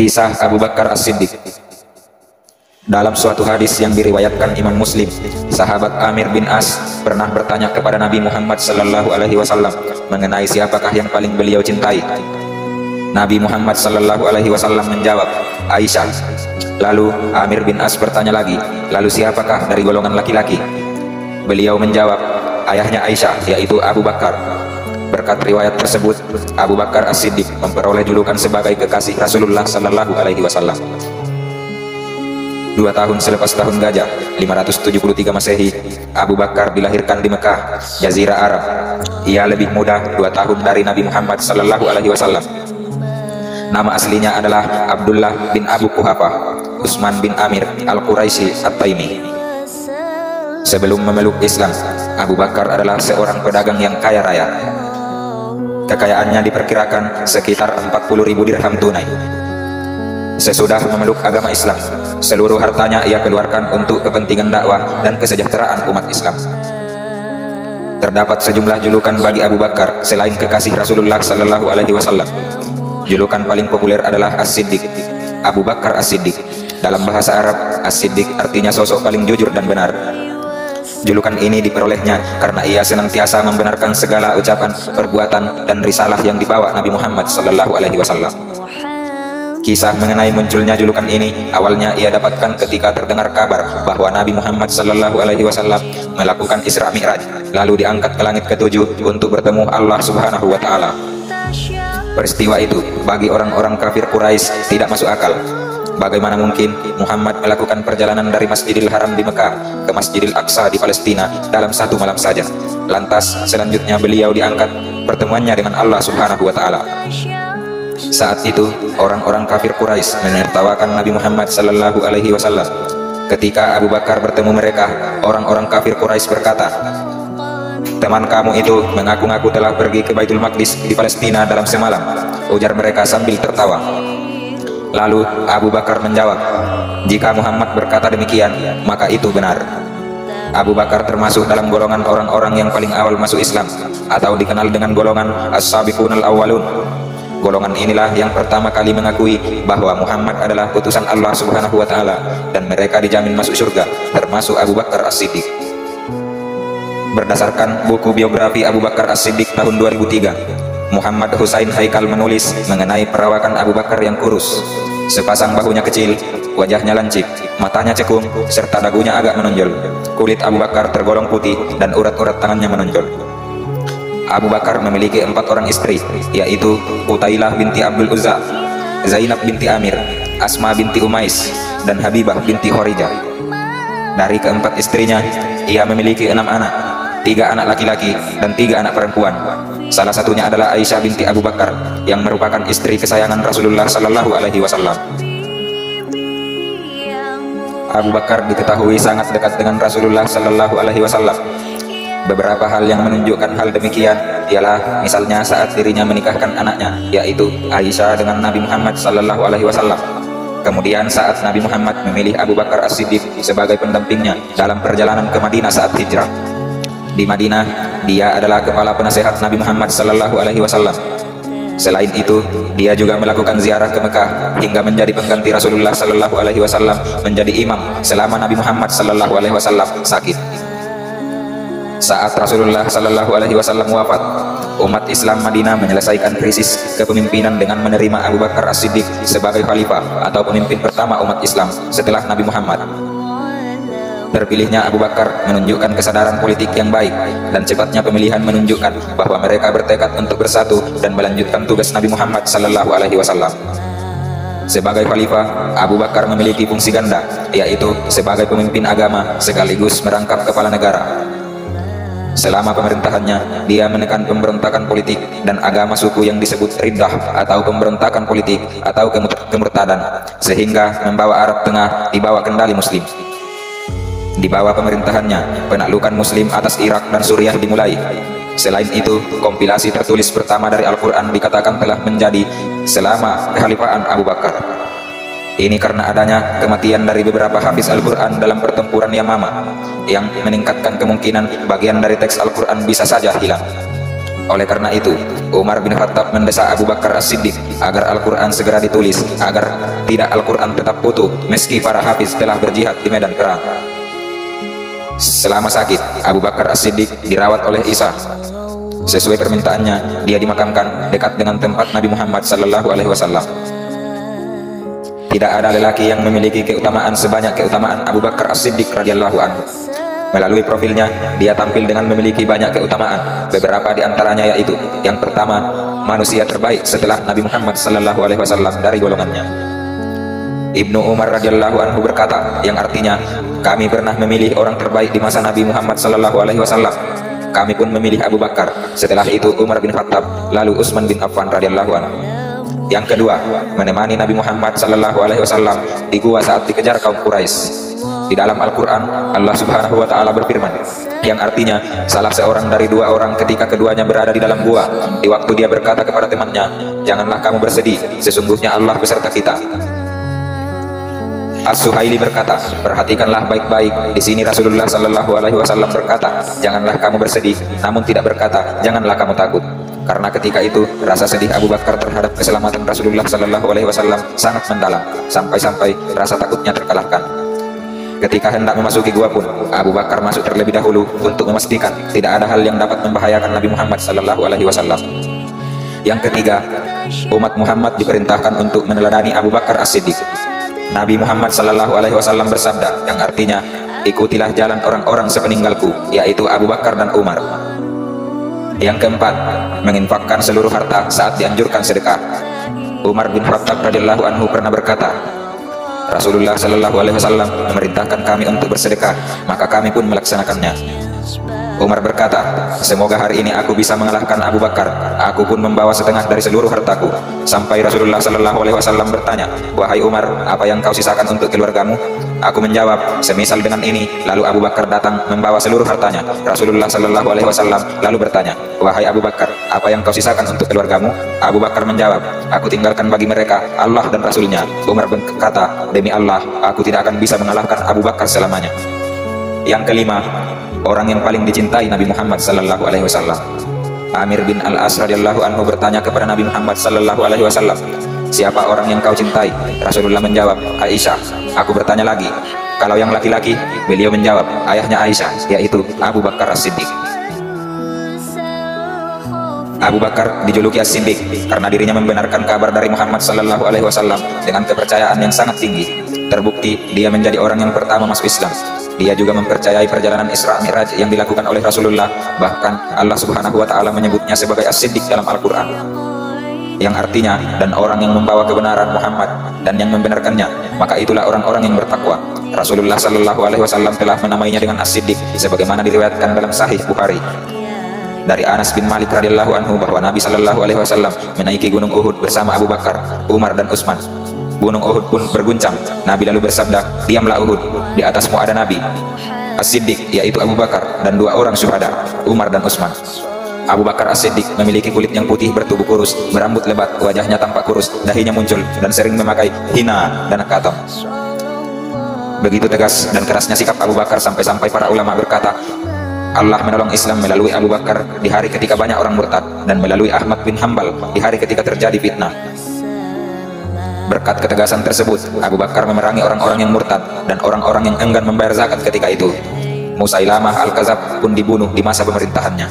Kisah Abu Bakar As-Siddiq. Dalam suatu hadis yang diriwayatkan Imam Muslim, sahabat Amir bin As pernah bertanya kepada Nabi Muhammad sallallahu alaihi wasallam mengenai siapakah yang paling beliau cintai. Nabi Muhammad sallallahu alaihi wasallam menjawab, Aisyah. Lalu Amir bin As bertanya lagi, lalu siapakah dari golongan laki-laki? Beliau menjawab, ayahnya Aisyah, yaitu Abu Bakar. Berkat riwayat tersebut, Abu Bakar As-Siddiq memperoleh julukan sebagai kekasih Rasulullah sallallahu alaihi wasallam. 2 tahun selepas tahun gajah 573 Masehi, Abu Bakar dilahirkan di Mekah, Jazirah Arab. Ia lebih muda 2 tahun dari Nabi Muhammad sallallahu alaihi wasallam. Nama aslinya adalah Abdullah bin Abu Quhafah Utsman bin Amir Al-Quraisy At-Taimi. Sebelum memeluk Islam, Abu Bakar adalah seorang pedagang yang kaya raya. Kekayaannya diperkirakan sekitar 40.000 dirham tunai. Sesudah memeluk agama Islam, seluruh hartanya ia keluarkan untuk kepentingan dakwah dan kesejahteraan umat Islam. Terdapat sejumlah julukan bagi Abu Bakar selain kekasih Rasulullah sallallahu alaihi wasallam. Julukan paling populer adalah As-Siddiq, Abu Bakar As-Siddiq. Dalam bahasa Arab, As-Siddiq artinya sosok paling jujur dan benar. Julukan ini diperolehnya karena ia senantiasa membenarkan segala ucapan, perbuatan, dan risalah yang dibawa Nabi Muhammad sallallahu alaihi wasallam. Kisah mengenai munculnya julukan ini awalnya ia dapatkan ketika terdengar kabar bahwa Nabi Muhammad sallallahu alaihi wasallam melakukan Isra Mi'raj, lalu diangkat ke langit ke-7 untuk bertemu Allah Subhanahu wa taala. Peristiwa itu bagi orang-orang kafir Quraisy tidak masuk akal. Bagaimana mungkin Muhammad melakukan perjalanan dari Masjidil Haram di Mekah ke Masjidil Aqsa di Palestina dalam 1 malam saja? Lantas selanjutnya beliau diangkat, pertemuannya dengan Allah Subhanahu wa taala. Saat itu orang-orang kafir Quraisy menertawakan Nabi Muhammad sallallahu alaihi wasallam. Ketika Abu Bakar bertemu mereka, orang-orang kafir Quraisy berkata, teman kamu itu mengaku-ngaku telah pergi ke Baitul Maqdis di Palestina dalam semalam, ujar mereka sambil tertawa. Lalu Abu Bakar menjawab, jika Muhammad berkata demikian, maka itu benar. Abu Bakar termasuk dalam golongan orang-orang yang paling awal masuk Islam, atau dikenal dengan golongan As-Sabiqunal Awwalun. Golongan inilah yang pertama kali mengakui bahwa Muhammad adalah utusan Allah Subhanahu wa taala, dan mereka dijamin masuk surga, termasuk Abu Bakar As-Siddiq. Berdasarkan buku biografi Abu Bakar As-Siddiq tahun 2003, Muhammad Husain Haikal menulis mengenai perawakan Abu Bakar yang kurus. Sepasang bahunya kecil, wajahnya lancip, matanya cekung, serta dagunya agak menonjol. Kulit Abu Bakar tergolong putih dan urat-urat tangannya menonjol. Abu Bakar memiliki 4 orang istri, yaitu Utailah binti Abdul Uzza, Zainab binti Amir, Asma binti Umais, dan Habibah binti Khorijah. Dari keempat istrinya, ia memiliki 6 anak, 3 anak laki-laki dan 3 anak perempuan. Salah satunya adalah Aisyah binti Abu Bakar yang merupakan istri kesayangan Rasulullah sallallahu alaihi wasallam. Abu Bakar diketahui sangat dekat dengan Rasulullah sallallahu alaihi wasallam. Beberapa hal yang menunjukkan hal demikian ialah misalnya saat dirinya menikahkan anaknya, yaitu Aisyah dengan Nabi Muhammad sallallahu alaihi wasallam. Kemudian saat Nabi Muhammad memilih Abu Bakar As-Siddiq sebagai pendampingnya dalam perjalanan ke Madinah saat hijrah. Di Madinah, dia adalah kepala penasehat Nabi Muhammad sallallahu alaihi wasallam. Selain itu, dia juga melakukan ziarah ke Mekah hingga menjadi pengganti Rasulullah sallallahu alaihi wasallam menjadi imam selama Nabi Muhammad sallallahu alaihi wasallam sakit. Saat Rasulullah sallallahu alaihi wasallam wafat, umat Islam Madinah menyelesaikan krisis kepemimpinan dengan menerima Abu Bakar As-Siddiq sebagai khalifah atau pemimpin pertama umat Islam setelah Nabi Muhammad. Terpilihnya Abu Bakar menunjukkan kesadaran politik yang baik, dan cepatnya pemilihan menunjukkan bahwa mereka bertekad untuk bersatu dan melanjutkan tugas Nabi Muhammad sallallahu alaihi wasallam. Sebagai khalifah, Abu Bakar memiliki fungsi ganda, yaitu sebagai pemimpin agama sekaligus merangkap kepala negara. Selama pemerintahannya, dia menekan pemberontakan politik dan agama suku yang disebut riddah atau pemberontakan politik atau kemurtadan, sehingga membawa Arab Tengah di bawah kendali Muslim. Di bawah pemerintahannya, penaklukan Muslim atas Irak dan Suriah dimulai. Selain itu, kompilasi tertulis pertama dari Al-Quran dikatakan telah menjadi selama kekhalifahan Abu Bakar. Ini karena adanya kematian dari beberapa hafiz Al-Quran dalam pertempuran Yamamah, yang meningkatkan kemungkinan bagian dari teks Al-Quran bisa saja hilang. Oleh karena itu, Umar bin Khattab mendesak Abu Bakar As-Siddiq agar Al-Quran segera ditulis, agar tidak Al-Quran tetap utuh meski para hafiz telah berjihad di medan perang. Selama sakit, Abu Bakar As-Siddiq dirawat oleh Isa. Sesuai permintaannya, dia dimakamkan dekat dengan tempat Nabi Muhammad SAW. Tidak ada lelaki yang memiliki keutamaan sebanyak keutamaan Abu Bakar As-Siddiq radhiyallahu anhu. Melalui profilnya, dia tampil dengan memiliki banyak keutamaan. Beberapa di antaranya yaitu: yang pertama, manusia terbaik setelah Nabi Muhammad SAW dari golongannya. Ibnu Umar radhiyallahu anhu berkata, yang artinya, kami pernah memilih orang terbaik di masa Nabi Muhammad SAW. Kami pun memilih Abu Bakar. Setelah itu Umar bin Khattab, lalu Utsman bin Affan radhiyallahu anhu. Yang kedua, menemani Nabi Muhammad SAW di gua saat dikejar kaum Quraisy. Di dalam Al-Quran, Allah Subhanahu wa Ta'ala berfirman, yang artinya salah seorang dari dua orang ketika keduanya berada di dalam gua, di waktu dia berkata kepada temannya, janganlah kamu bersedih, sesungguhnya Allah beserta kita. As-Suhaili berkata, perhatikanlah baik-baik. Di sini Rasulullah SAW berkata, janganlah kamu bersedih, namun tidak berkata, janganlah kamu takut. Karena ketika itu rasa sedih Abu Bakar terhadap keselamatan Rasulullah SAW sangat mendalam, sampai-sampai rasa takutnya terkalahkan. Ketika hendak memasuki gua pun, Abu Bakar masuk terlebih dahulu untuk memastikan tidak ada hal yang dapat membahayakan Nabi Muhammad SAW. Yang ketiga, umat Muhammad diperintahkan untuk meneladani Abu Bakar As-Siddiq. Nabi Muhammad SAW bersabda, yang artinya, ikutilah jalan orang-orang sepeninggalku, yaitu Abu Bakar dan Umar. Yang keempat, menginfakkan seluruh harta saat dianjurkan sedekah. Umar bin Khattab radhiyallahu anhu pernah berkata, Rasulullah SAW memerintahkan kami untuk bersedekah, maka kami pun melaksanakannya. Umar berkata, semoga hari ini aku bisa mengalahkan Abu Bakar. Aku pun membawa setengah dari seluruh hartaku. Sampai Rasulullah SAW bertanya, wahai Umar, apa yang kau sisakan untuk keluargamu? Aku menjawab, semisal dengan ini. Lalu Abu Bakar datang membawa seluruh hartanya. Rasulullah SAW lalu bertanya, wahai Abu Bakar, apa yang kau sisakan untuk keluargamu? Abu Bakar menjawab, aku tinggalkan bagi mereka Allah dan Rasulnya. Umar berkata, demi Allah, aku tidak akan bisa mengalahkan Abu Bakar selamanya. Yang kelima, orang yang paling dicintai Nabi Muhammad SAW. Amir bin Al-As radhiyallahu anhu bertanya kepada Nabi Muhammad SAW, siapa orang yang kau cintai? Rasulullah menjawab, Aisyah. Aku bertanya lagi, kalau yang laki-laki? Beliau menjawab, ayahnya Aisyah, yaitu Abu Bakar As-Siddiq. Abu Bakar dijuluki As-Siddiq karena dirinya membenarkan kabar dari Muhammad SAW dengan kepercayaan yang sangat tinggi. Terbukti dia menjadi orang yang pertama masuk Islam. Dia juga mempercayai perjalanan Isra Mi'raj yang dilakukan oleh Rasulullah. Bahkan Allah Subhanahu wa Ta'ala menyebutnya sebagai As-Siddiq dalam Al-Quran, yang artinya dan orang yang membawa kebenaran Muhammad dan yang membenarkannya, maka itulah orang-orang yang bertakwa. Rasulullah SAW telah menamainya dengan As-Siddiq sebagaimana diriwayatkan dalam Sahih Bukhari dari Anas bin Malik radhiyallahu anhu bahwa Nabi SAW menaiki gunung Uhud bersama Abu Bakar, Umar dan Utsman. Gunung Uhud pun berguncang. Nabi lalu bersabda, diamlah Uhud, di atasmu ada Nabi, As-Siddiq yaitu Abu Bakar, dan dua orang syuhada, Umar dan Utsman. Abu Bakar As-Siddiq memiliki kulit yang putih bertubuh kurus, berambut lebat, wajahnya tampak kurus, dahinya muncul, dan sering memakai hina dan katam. Begitu tegas dan kerasnya sikap Abu Bakar sampai-sampai para ulama berkata, Allah menolong Islam melalui Abu Bakar di hari ketika banyak orang murtad, dan melalui Ahmad bin Hambal di hari ketika terjadi fitnah. Berkat ketegasan tersebut, Abu Bakar memerangi orang-orang yang murtad dan orang-orang yang enggan membayar zakat ketika itu. Musailamah Al-Kadzab pun dibunuh di masa pemerintahannya.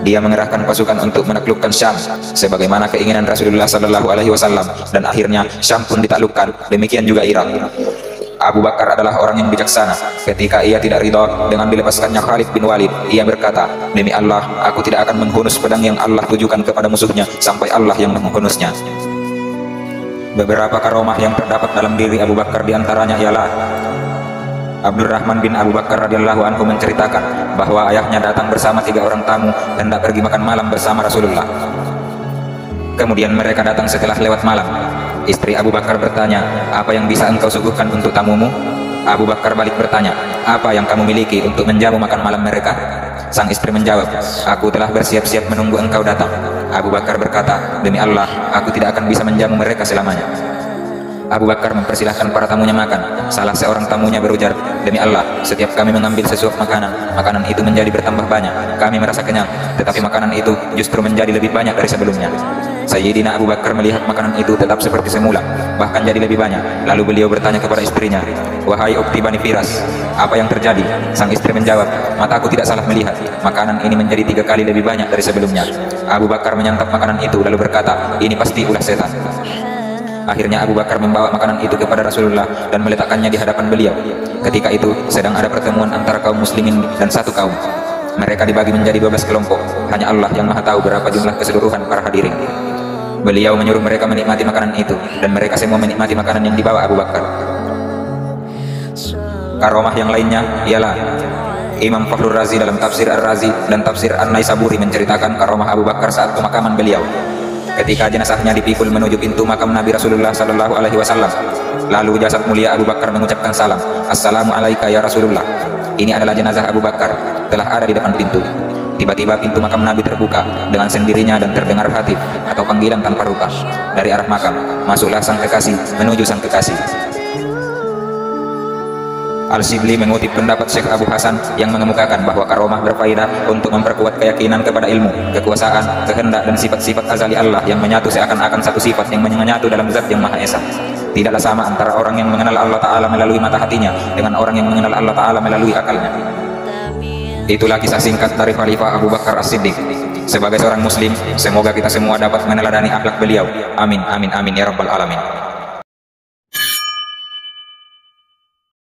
Dia mengerahkan pasukan untuk menaklukkan Syam sebagaimana keinginan Rasulullah SAW, dan akhirnya Syam pun ditaklukkan, demikian juga Irak. Abu Bakar adalah orang yang bijaksana. Ketika ia tidak ridha dengan dilepaskannya Khalid bin Walid, ia berkata, demi Allah, aku tidak akan menghunus pedang yang Allah tujukan kepada musuhnya sampai Allah yang menghunusnya. Beberapa karomah yang terdapat dalam diri Abu Bakar diantaranya ialah Abdurrahman bin Abu Bakar radhiyallahu anhu menceritakan bahwa ayahnya datang bersama 3 orang tamu hendak pergi makan malam bersama Rasulullah. Kemudian mereka datang setelah lewat malam. Istri Abu Bakar bertanya, apa yang bisa engkau suguhkan untuk tamumu? Abu Bakar balik bertanya, apa yang kamu miliki untuk menjamu makan malam mereka? Sang istri menjawab, aku telah bersiap-siap menunggu engkau datang. Abu Bakar berkata, demi Allah, aku tidak akan bisa menjamu mereka selamanya. Abu Bakar mempersilahkan para tamunya makan. Salah seorang tamunya berujar, "Demi Allah, setiap kami mengambil sesuap makanan, makanan itu menjadi bertambah banyak. Kami merasa kenyang, tetapi makanan itu justru menjadi lebih banyak dari sebelumnya." Sayyidina Abu Bakar melihat makanan itu tetap seperti semula, bahkan jadi lebih banyak. Lalu beliau bertanya kepada istrinya, "Wahai ukhti Bani Firas, apa yang terjadi?" Sang istri menjawab, "Mataku tidak salah melihat, makanan ini menjadi 3 kali lebih banyak dari sebelumnya." Abu Bakar menyantap makanan itu lalu berkata, "Ini pasti ulah setan." Akhirnya Abu Bakar membawa makanan itu kepada Rasulullah dan meletakkannya di hadapan beliau. Ketika itu sedang ada pertemuan antara kaum muslimin dan satu kaum. Mereka dibagi menjadi 12 kelompok. Hanya Allah yang maha tahu berapa jumlah keseluruhan para hadirin. Beliau menyuruh mereka menikmati makanan itu, dan mereka semua menikmati makanan yang dibawa Abu Bakar. Karomah yang lainnya ialah Imam Fakhrur Razi dalam tafsir Ar-Razi dan tafsir An-Naisaburi menceritakan karomah Abu Bakar saat pemakaman beliau. Ketika jenazahnya dipikul menuju pintu makam Nabi Rasulullah Sallallahu Alaihi Wasallam, lalu jasad mulia Abu Bakar mengucapkan salam, "Assalamu alaika ya Rasulullah." Ini adalah jenazah Abu Bakar, telah ada di depan pintu. Tiba-tiba pintu makam Nabi terbuka dengan sendirinya dan terdengar hatib atau panggilan tanpa rupa dari arah makam, "Masuklah sang kekasih menuju sang kekasih." Al-Shibli mengutip pendapat Syekh Abu Hasan yang mengemukakan bahwa karomah berfaedah untuk memperkuat keyakinan kepada ilmu, kekuasaan, kehendak dan sifat-sifat azali Allah yang menyatu seakan-akan satu sifat yang menyatu dalam zat yang Maha Esa. Tidaklah sama antara orang yang mengenal Allah Ta'ala melalui mata hatinya dengan orang yang mengenal Allah Ta'ala melalui akalnya. Itulah kisah singkat dari Khalifah Abu Bakar As-Siddiq. Sebagai seorang muslim, semoga kita semua dapat meneladani akhlak beliau. Amin, amin, amin ya rabbal alamin.